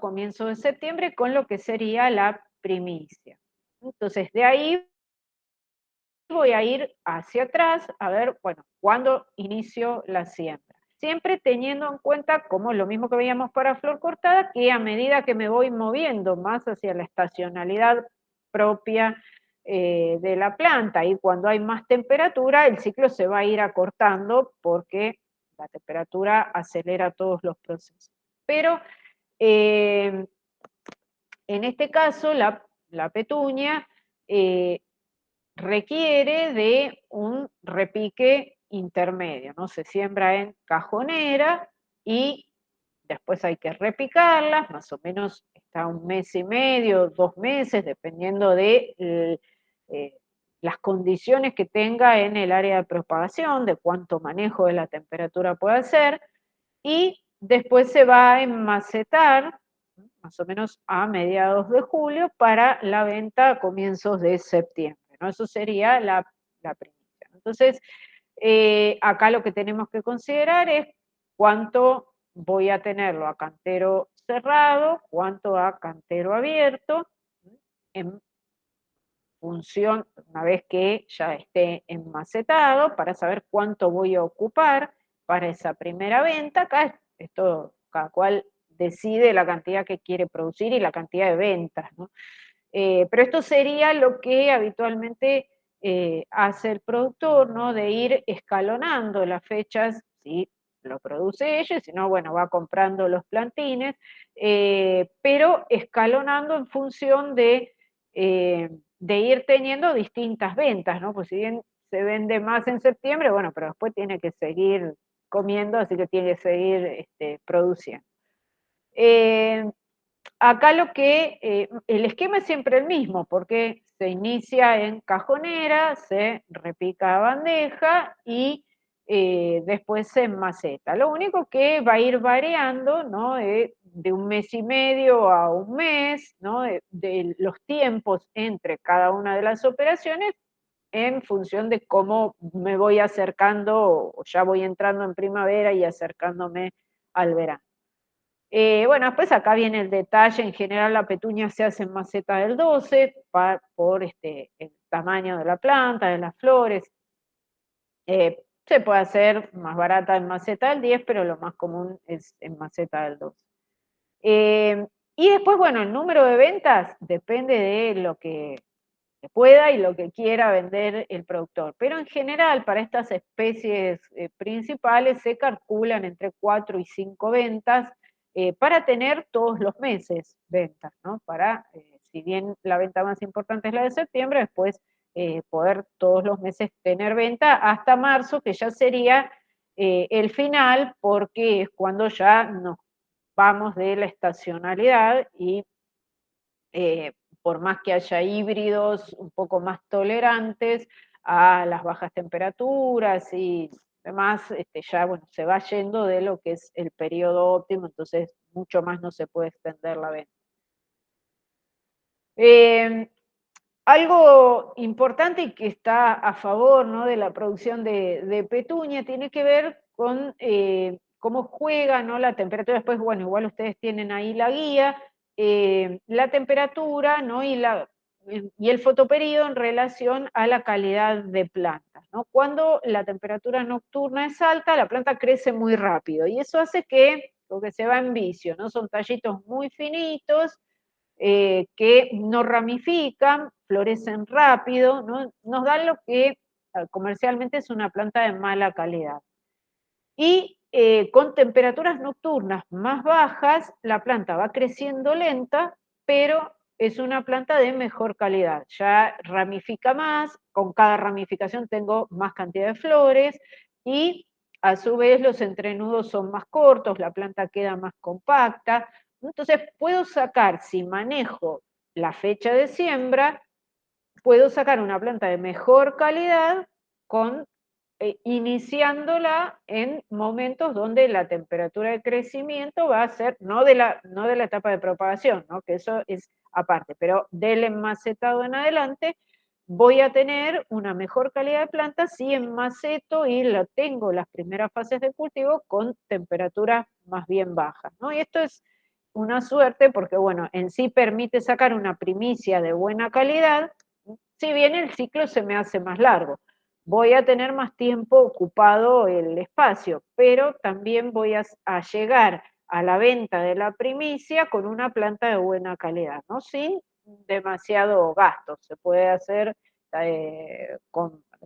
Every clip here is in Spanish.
comienzo de septiembre, con lo que sería la primicia. Entonces, de ahí voy a ir hacia atrás a ver, bueno, cuándo inicio la siembra. Siempre teniendo en cuenta, como lo mismo que veíamos para flor cortada, que a medida que me voy moviendo más hacia la estacionalidad propia de la planta y cuando hay más temperatura, el ciclo se va a ir acortando porque la temperatura acelera todos los procesos. Pero en este caso, la petunia requiere de un repique intermedio, ¿no? Se siembra en cajonera y después hay que repicarlas, más o menos está 1 mes y medio, 2 meses, dependiendo de las condiciones que tenga en el área de propagación, de cuánto manejo de la temperatura puede hacer, y después se va a enmacetar, más o menos a mediados de julio, para la venta a comienzos de septiembre, ¿no? Eso sería la primicia. Entonces, acá lo que tenemos que considerar es cuánto voy a tenerlo a cantero cerrado, cuánto a cantero abierto, en función, una vez que ya esté enmacetado, para saber cuánto voy a ocupar para esa primera venta. Acá esto, cada cual decide la cantidad que quiere producir y la cantidad de ventas, ¿no? Pero esto sería lo que habitualmente hace el productor, ¿no? De ir escalonando las fechas, si lo produce ella, si no, bueno, va comprando los plantines, pero escalonando en función de ir teniendo distintas ventas, ¿no? Pues si bien se vende más en septiembre, bueno, pero después tiene que seguir comiendo, así que tiene que seguir produciendo. Acá el esquema es siempre el mismo, porque se inicia en cajonera, se repica a bandeja y después se maceta. Lo único que va a ir variando, ¿no? De 1 mes y medio a 1 mes, ¿no? De los tiempos entre cada una de las operaciones en función de cómo me voy acercando o ya voy entrando en primavera y acercándome al verano. Bueno, después acá viene el detalle, en general la petunia se hace en maceta del 12 por el tamaño de la planta, de las flores. Se puede hacer más barata en maceta del 10, pero lo más común es en maceta del 12. Y después, bueno, el número de ventas depende de lo que pueda y lo que quiera vender el productor. Pero en general, para estas especies principales se calculan entre 4 y 5 ventas para tener todos los meses ventas, ¿no? Para, si bien la venta más importante es la de septiembre, después poder todos los meses tener venta hasta marzo, que ya sería el final, porque es cuando ya nos vamos de la estacionalidad y por más que haya híbridos un poco más tolerantes a las bajas temperaturas y demás, ya bueno, se va yendo de lo que es el periodo óptimo, entonces mucho más no se puede extender la venta. Algo importante y que está a favor, ¿no? De la producción de petunia tiene que ver con cómo juega, ¿no? La temperatura. Después, bueno, igual ustedes tienen ahí la guía, la temperatura, ¿no? Y el fotoperíodo en relación a la calidad de plantas, ¿no? Cuando la temperatura nocturna es alta, la planta crece muy rápido y eso hace que, lo que se va en vicio, ¿no? Son tallitos muy finitos, que no ramifican, florecen rápido, ¿no? Nos dan lo que comercialmente es una planta de mala calidad. Y con temperaturas nocturnas más bajas, la planta va creciendo lenta, pero es una planta de mejor calidad. Ya ramifica más, con cada ramificación tengo más cantidad de flores y a su vez los entrenudos son más cortos, la planta queda más compacta. Entonces puedo sacar, si manejo la fecha de siembra, puedo sacar una planta de mejor calidad con iniciándola en momentos donde la temperatura de crecimiento va a ser, no de la etapa de propagación, ¿no? Que eso es aparte, pero del enmacetado en adelante, voy a tener una mejor calidad de planta si enmaceto y la tengo las primeras fases de cultivo con temperaturas más bien bajas, ¿no? Y esto es una suerte porque, bueno, en sí permite sacar una primicia de buena calidad, si bien el ciclo se me hace más largo. Voy a tener más tiempo ocupado el espacio, pero también voy a llegar a la venta de la primicia con una planta de buena calidad, ¿no? Sin demasiado gasto. Se puede hacer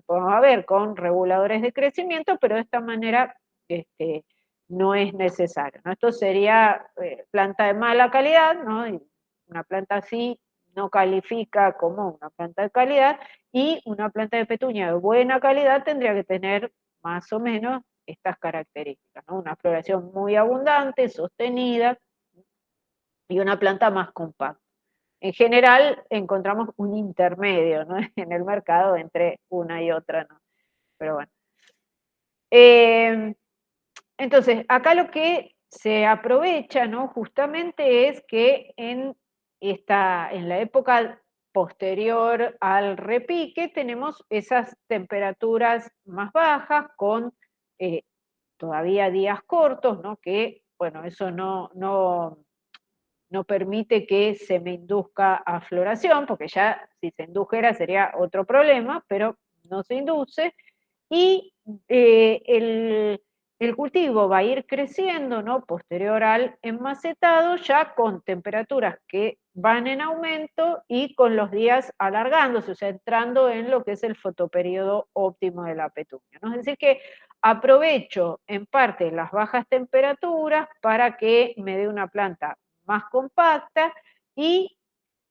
podemos ver, con reguladores de crecimiento, pero de esta manera no es necesario, ¿no? Esto sería planta de mala calidad, ¿no? Y una planta así no califica como una planta de calidad, y una planta de petunia de buena calidad tendría que tener más o menos estas características, ¿no? Una floración muy abundante, sostenida, y una planta más compacta. En general encontramos un intermedio, ¿no? En el mercado entre una y otra, ¿no? Pero bueno. Entonces, acá lo que se aprovecha, ¿no? Justamente es que en la época posterior al repique tenemos esas temperaturas más bajas con eh, todavía días cortos, ¿no? Que, bueno, eso no permite que se me induzca a floración, porque ya si se indujera sería otro problema, pero no se induce. Y el cultivo va a ir creciendo, ¿no? Posterior al enmacetado, ya con temperaturas que van en aumento y con los días alargándose, o sea, entrando en lo que es el fotoperiodo óptimo de la petunia, ¿no? Es decir, que aprovecho en parte las bajas temperaturas para que me dé una planta más compacta, y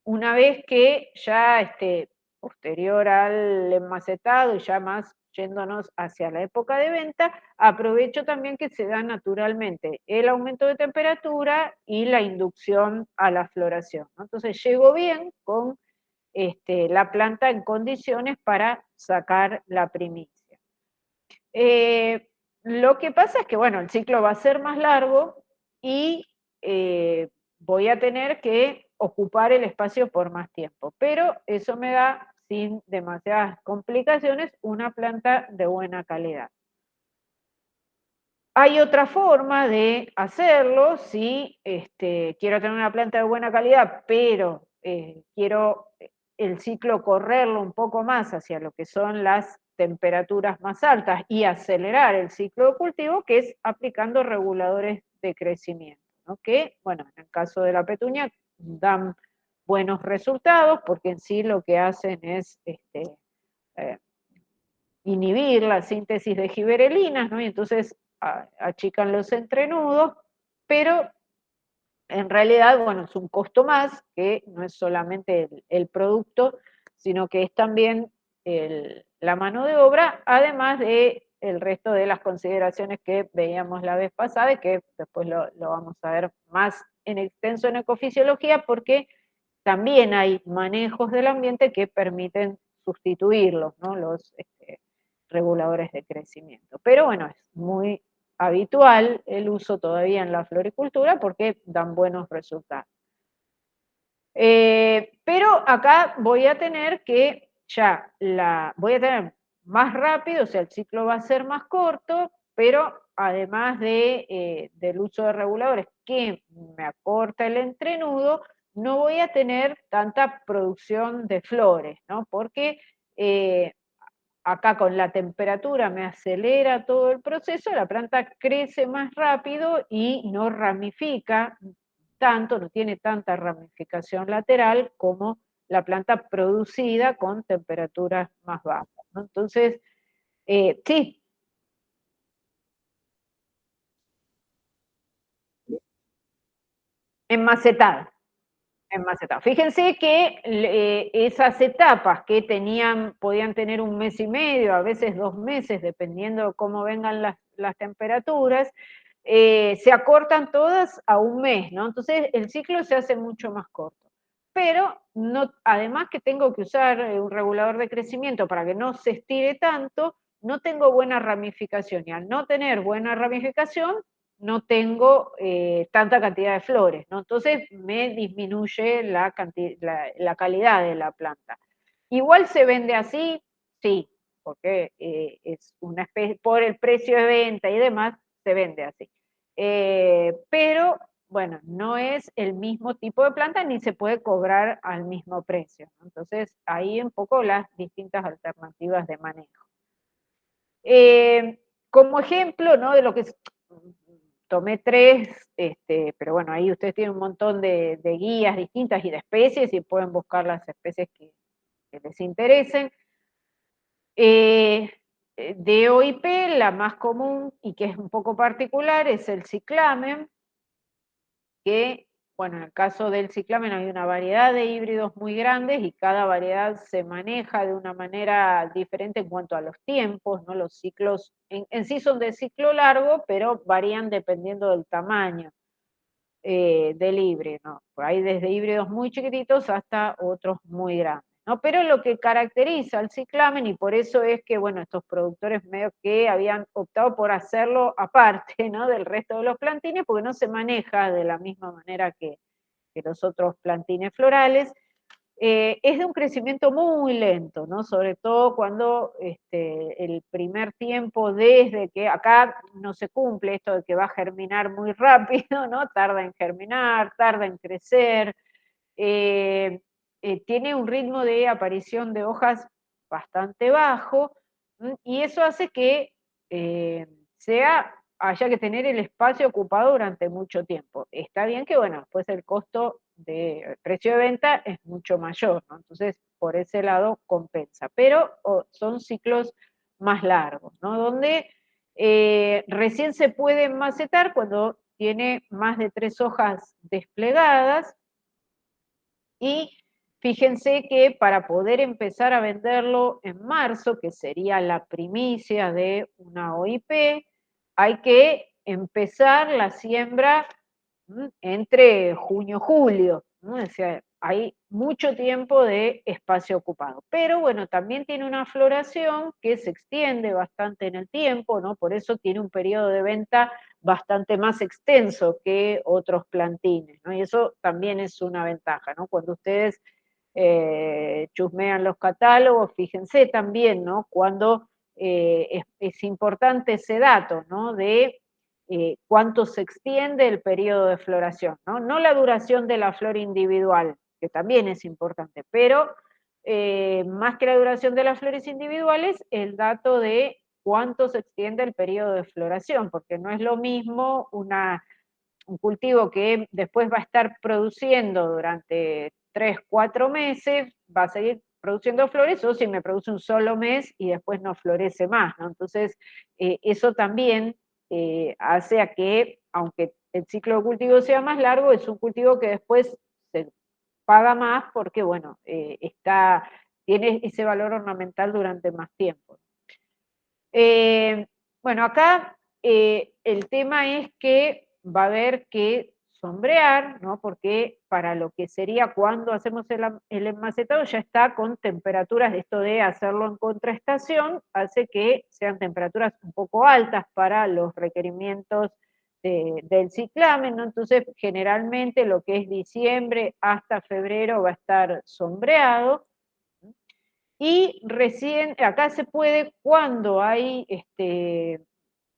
una vez que ya posterior al enmacetado y ya más yéndonos hacia la época de venta, aprovecho también que se da naturalmente el aumento de temperatura y la inducción a la floración, ¿no? Entonces llego bien con la planta en condiciones para sacar la primicia. Lo que pasa es que, bueno, el ciclo va a ser más largo y voy a tener que ocupar el espacio por más tiempo, pero eso me da, sin demasiadas complicaciones, una planta de buena calidad. Hay otra forma de hacerlo, si quiero tener una planta de buena calidad, pero quiero el ciclo correrlo un poco más hacia lo que son las temperaturas más altas y acelerar el ciclo de cultivo, que es aplicando reguladores de crecimiento, ¿no? Que, bueno, en el caso de la petunia dan buenos resultados porque en sí lo que hacen es eh, inhibir la síntesis de giberelinas, ¿no? Y entonces achican los entrenudos, pero en realidad, bueno, es un costo más, que no es solamente el producto, sino que es también la mano de obra, además de el resto de las consideraciones que veíamos la vez pasada y que después lo vamos a ver más en extenso en ecofisiología, porque también hay manejos del ambiente que permiten sustituirlos, ¿no? Los reguladores de crecimiento. Pero bueno, es muy habitual el uso todavía en la floricultura porque dan buenos resultados. Pero acá voy a tener que voy a tener más rápido, o sea, el ciclo va a ser más corto, pero además del uso de reguladores que me acorta el entrenudo, no voy a tener tanta producción de flores, ¿no? Porque acá con la temperatura me acelera todo el proceso, la planta crece más rápido y no ramifica tanto, no tiene tanta ramificación lateral como la planta producida con temperaturas más bajas, ¿no? Entonces, sí, enmacetada. Enmacetado. Fíjense que esas etapas que podían tener un mes y medio, a veces 2 meses, dependiendo de cómo vengan las temperaturas, se acortan todas a un mes, ¿no? Entonces el ciclo se hace mucho más corto. Pero no, además que tengo que usar un regulador de crecimiento para que no se estire tanto, no tengo buena ramificación. Y al no tener buena ramificación, no tengo tanta cantidad de flores, ¿no? Entonces me disminuye la calidad de la planta. Igual se vende así, sí, porque es una especie, por el precio de venta y demás, se vende así. Pero bueno, no es el mismo tipo de planta ni se puede cobrar al mismo precio, ¿no? Entonces, ahí un poco las distintas alternativas de manejo. Como ejemplo, ¿no? De lo que tomé tres, pero bueno, ahí ustedes tienen un montón de guías distintas y de especies y pueden buscar las especies que les interesen. De OIP, la más común y que es un poco particular es el ciclamen, que, bueno, en el caso del ciclamen hay una variedad de híbridos muy grandes y cada variedad se maneja de una manera diferente en cuanto a los tiempos, ¿no? Los ciclos en sí son de ciclo largo, pero varían dependiendo del tamaño del híbrido, ¿no? Por ahí desde híbridos muy chiquititos hasta otros muy grandes, ¿no? Pero lo que caracteriza al ciclamen, y por eso es que, bueno, estos productores medio que habían optado por hacerlo aparte, ¿no? Del resto de los plantines, porque no se maneja de la misma manera que los otros plantines florales, es de un crecimiento muy lento, ¿no? Sobre todo cuando el primer tiempo desde que acá no se cumple esto de que va a germinar muy rápido, ¿no? Tarda en germinar, tarda en crecer, eh, tiene un ritmo de aparición de hojas bastante bajo, y eso hace que eh, haya que tener el espacio ocupado durante mucho tiempo. Está bien que, bueno, después el costo de precio de venta es mucho mayor, ¿no? Entonces, por ese lado compensa, pero son ciclos más largos, ¿no? Donde recién se puede macetar cuando tiene más de 3 hojas desplegadas, y fíjense que para poder empezar a venderlo en marzo, que sería la primicia de una OIP, hay que empezar la siembra entre junio y julio, ¿no? O sea, hay mucho tiempo de espacio ocupado. Pero bueno, también tiene una floración que se extiende bastante en el tiempo, ¿no? Por eso tiene un periodo de venta bastante más extenso que otros plantines, ¿no? Y eso también es una ventaja, ¿no? Cuando ustedes chusmean los catálogos, fíjense también, ¿no? Cuando es importante ese dato, ¿no? De cuánto se extiende el periodo de floración, ¿no? No la duración de la flor individual, que también es importante, pero más que la duración de las flores individuales, el dato de cuánto se extiende el periodo de floración, porque no es lo mismo un cultivo que después va a estar produciendo durante 3, 4 meses, va a seguir produciendo flores, o si me produce un solo mes y después no florece más, ¿no? Entonces, eso también hace a que, aunque el ciclo de cultivo sea más largo, es un cultivo que después se paga más porque, bueno, tiene ese valor ornamental durante más tiempo. Eh, bueno, acá el tema es que va a haber que sombrear, ¿no? Porque para lo que sería cuando hacemos el enmacetado ya está con temperaturas, esto de hacerlo en contraestación, hace que sean temperaturas un poco altas para los requerimientos del ciclamen, ¿no? Entonces, generalmente lo que es diciembre hasta febrero va a estar sombreado, y recién, acá se puede cuando hay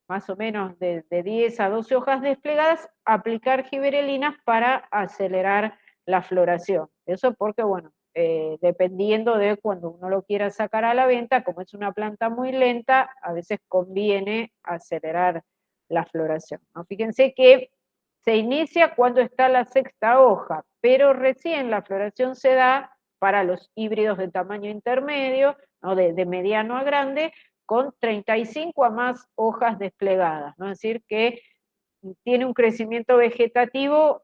más o menos de 10 a 12 hojas desplegadas, aplicar giberelinas para acelerar la floración. Eso porque, bueno, dependiendo de cuando uno lo quiera sacar a la venta, como es una planta muy lenta, a veces conviene acelerar la floración, ¿no? Fíjense que se inicia cuando está la sexta hoja, pero recién la floración se da para los híbridos de tamaño intermedio, ¿no? de mediano a grande, con 35 a más hojas desplegadas, ¿no? Es decir, que tiene un crecimiento vegetativo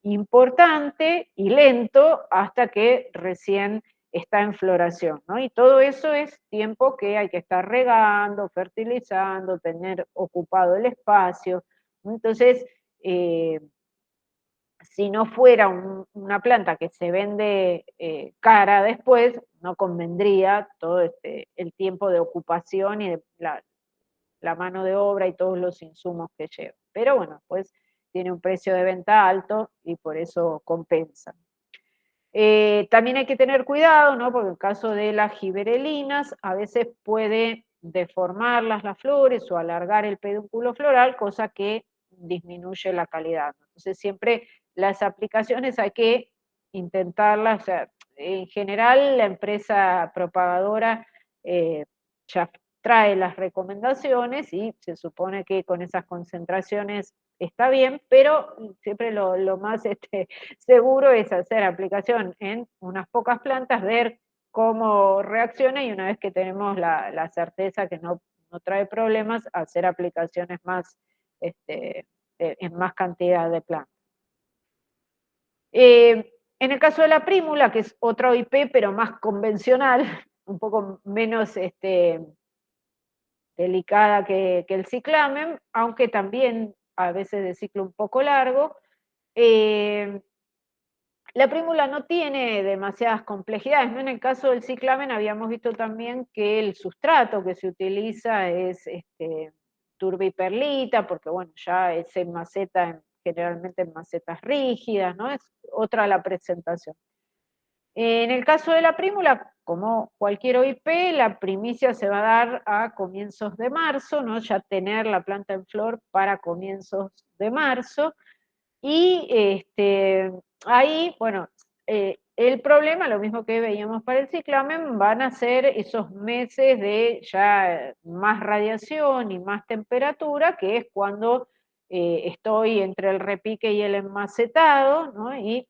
importante y lento hasta que recién está en floración, ¿no? Y todo eso es tiempo que hay que estar regando, fertilizando, tener ocupado el espacio. Entonces, eh, si no fuera una planta que se vende cara después, no convendría todo el tiempo de ocupación y de la mano de obra y todos los insumos que lleva. Pero bueno, pues tiene un precio de venta alto y por eso compensa. También hay que tener cuidado, ¿no? Porque en el caso de las giberelinas, a veces puede deformarlas las flores o alargar el pedúnculo floral, cosa que disminuye la calidad. Entonces siempre las aplicaciones hay que intentarlas, o sea, en general la empresa propagadora ya trae las recomendaciones y se supone que con esas concentraciones está bien, pero siempre lo más seguro es hacer aplicación en unas pocas plantas, ver cómo reacciona y una vez que tenemos la certeza que no trae problemas, hacer aplicaciones más en más cantidad de plantas. En el caso de la prímula, que es otra OIP, pero más convencional, un poco menos delicada que el ciclamen, aunque también a veces de ciclo un poco largo, la prímula no tiene demasiadas complejidades, ¿no? En el caso del ciclamen habíamos visto también que el sustrato que se utiliza es turbiperlita, porque bueno, ya es en maceta, generalmente en macetas rígidas, ¿no? Es otra la presentación. En el caso de la prímula, como cualquier OIP, la primicia se va a dar a comienzos de marzo, ¿no? Ya tener la planta en flor para comienzos de marzo. Y ahí, bueno, el problema, lo mismo que veíamos para el ciclamen, van a ser esos meses de ya más radiación y más temperatura, que es cuando estoy entre el repique y el enmacetado, ¿no? Y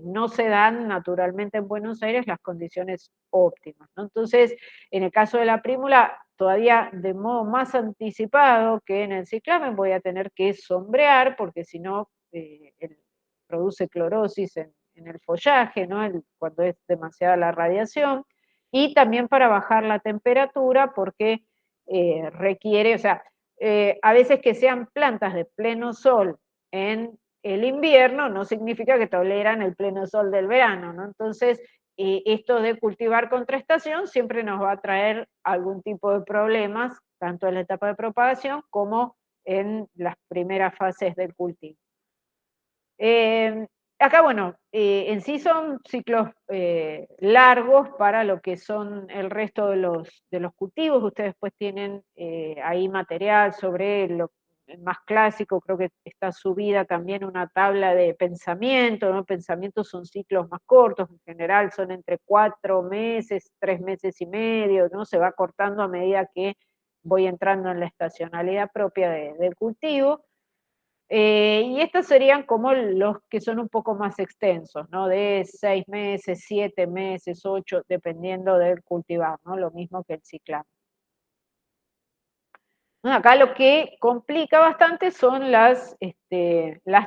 no se dan naturalmente en Buenos Aires las condiciones óptimas, ¿no? Entonces, en el caso de la prímula, todavía de modo más anticipado que en el ciclamen voy a tener que sombrear, porque si no produce clorosis en el follaje, ¿no? Cuando es demasiada la radiación, y también para bajar la temperatura, porque requiere, o sea, a veces que sean plantas de pleno sol en el invierno no significa que toleran el pleno sol del verano, ¿no? Entonces, esto de cultivar contra estación siempre nos va a traer algún tipo de problemas, tanto en la etapa de propagación como en las primeras fases del cultivo. Acá, bueno, en sí son ciclos largos para lo que son el resto de los cultivos. Ustedes después tienen ahí material sobre el más clásico, creo que está subida también una tabla de pensamiento, ¿no? Pensamientos son ciclos más cortos, en general son entre 4 meses, 3 meses y medio, ¿no? Se va cortando a medida que voy entrando en la estacionalidad propia del cultivo. Y estos serían como los que son un poco más extensos, ¿no? De 6 meses, 7 meses, 8, dependiendo del cultivar, ¿no? Lo mismo que el ciclado. Acá lo que complica bastante son las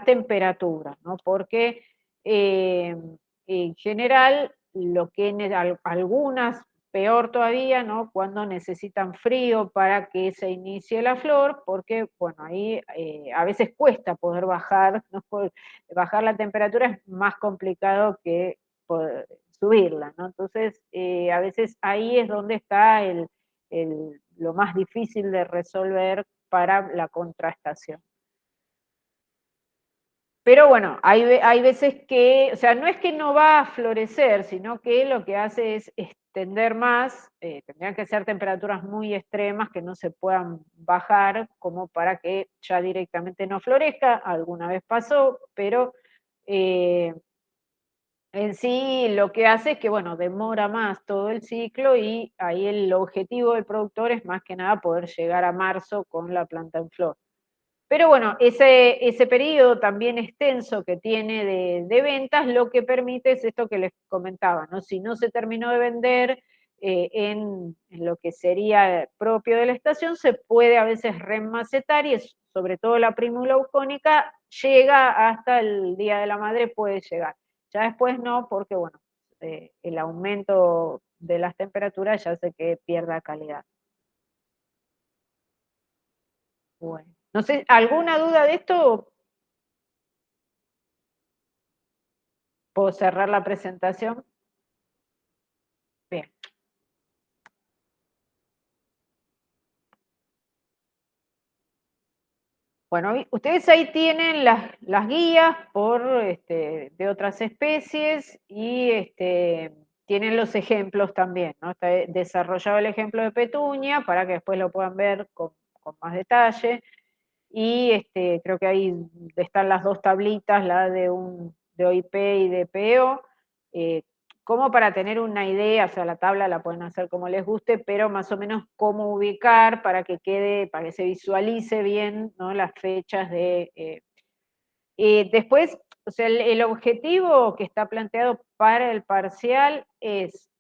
temperaturas, ¿no? Porque en general, algunas, peor todavía, ¿no? Cuando necesitan frío para que se inicie la flor, porque, bueno, ahí a veces cuesta poder bajar, ¿no? Bajar la temperatura es más complicado que subirla, ¿no? Entonces, a veces ahí es donde está lo más difícil de resolver para la contrastación. Pero bueno, hay veces que, o sea, no es que no va a florecer, sino que lo que hace es extender más, tendrían que ser temperaturas muy extremas que no se puedan bajar como para que ya directamente no florezca, alguna vez pasó, pero eh, en sí lo que hace es que, bueno, demora más todo el ciclo y ahí el objetivo del productor es más que nada poder llegar a marzo con la planta en flor. Pero bueno, ese periodo también extenso que tiene de ventas, lo que permite es esto que les comentaba, ¿no? Si no se terminó de vender en lo que sería propio de la estación, se puede a veces remacetar y sobre todo la prímula eucónica llega hasta el Día de la Madre, puede llegar. Ya después no, porque bueno, el aumento de las temperaturas ya hace que pierda calidad. Bueno, no sé, ¿alguna duda de esto? ¿Puedo cerrar la presentación? Bien. Bueno, ustedes ahí tienen las guías de otras especies y tienen los ejemplos también, ¿no? Está desarrollado el ejemplo de petunia para que después lo puedan ver con más detalle. y creo que ahí están las dos tablitas, la de OIP y de PO, como para tener una idea, o sea, la tabla la pueden hacer como les guste, pero más o menos cómo ubicar para que quede, para que se visualice bien, ¿no? Las fechas de... después, o sea, el objetivo que está planteado para el parcial es,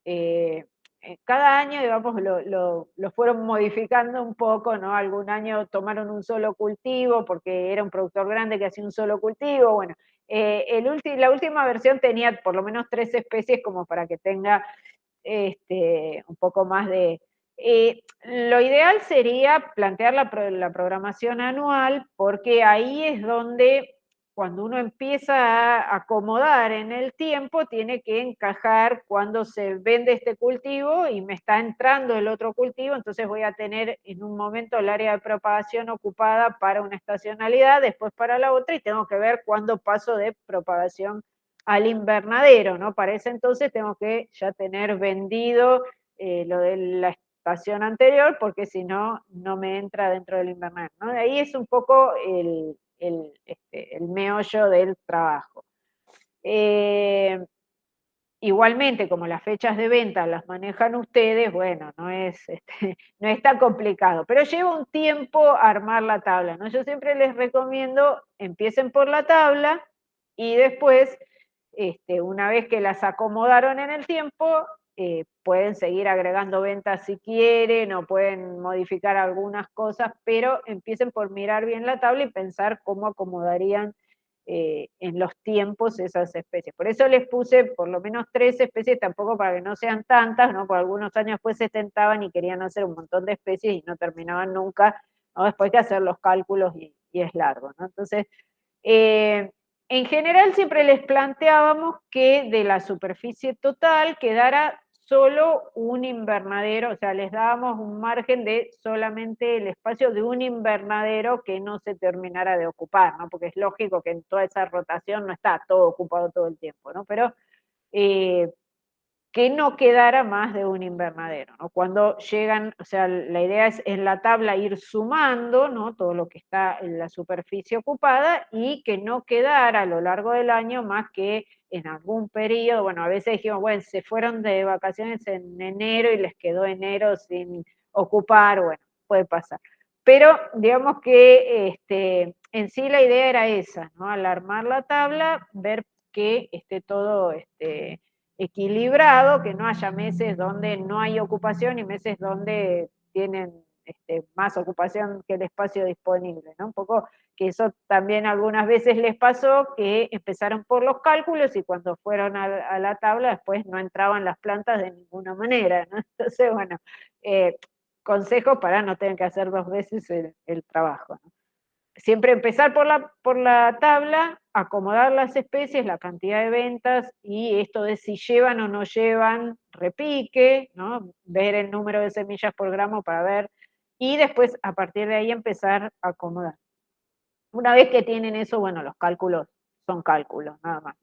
cada año, digamos, lo fueron modificando un poco, ¿no? Algún año tomaron un solo cultivo porque era un productor grande que hacía un solo cultivo, bueno, la última versión tenía por lo menos 3 especies como para que tenga un poco más de... lo ideal sería plantear la programación anual porque ahí es donde cuando uno empieza a acomodar en el tiempo, tiene que encajar cuando se vende este cultivo y me está entrando el otro cultivo, entonces voy a tener en un momento el área de propagación ocupada para una estacionalidad, después para la otra, y tengo que ver cuándo paso de propagación al invernadero, ¿no? Para ese entonces tengo que ya tener vendido lo de la estación anterior, porque si no, no me entra dentro del invernadero, ¿no? De ahí es un poco el meollo del trabajo. Igualmente, como las fechas de venta las manejan ustedes, bueno, no es tan complicado, pero lleva un tiempo armar la tabla, ¿no? Yo siempre les recomiendo, empiecen por la tabla y después, una vez que las acomodaron en el tiempo, pueden seguir agregando ventas si quieren o pueden modificar algunas cosas, pero empiecen por mirar bien la tabla y pensar cómo acomodarían en los tiempos esas especies. Por eso les puse por lo menos 3 especies, tampoco para que no sean tantas, ¿no? Por algunos años pues se tentaban y querían hacer un montón de especies y no terminaban nunca, ¿no? Después hay que hacer los cálculos y es largo, ¿no? Entonces, en general siempre les planteábamos que de la superficie total quedara solo un invernadero, o sea, les dábamos un margen de solamente el espacio de un invernadero que no se terminara de ocupar, ¿no? Porque es lógico que en toda esa rotación no está todo ocupado todo el tiempo, ¿no? Pero eh, que no quedara más de un invernadero, ¿no? Cuando llegan, o sea, la idea es en la tabla ir sumando, ¿no? Todo lo que está en la superficie ocupada y que no quedara a lo largo del año más que en algún periodo, bueno, a veces dijimos, bueno, se fueron de vacaciones en enero y les quedó enero sin ocupar, bueno, puede pasar. Pero digamos que en sí la idea era esa, ¿no? Al armar la tabla, ver que esté todo equilibrado, que no haya meses donde no hay ocupación y meses donde tienen más ocupación que el espacio disponible, ¿no? Un poco que eso también algunas veces les pasó, que empezaron por los cálculos y cuando fueron a la tabla después no entraban las plantas de ninguna manera, ¿no? Entonces, bueno, consejos para no tener que hacer 2 veces el trabajo, ¿no? Siempre empezar por la tabla, acomodar las especies, la cantidad de ventas y esto de si llevan o no llevan repique, ¿no? Ver el número de semillas por gramo para ver y después a partir de ahí empezar a acomodar. Una vez que tienen eso, bueno, los cálculos son cálculos, nada más.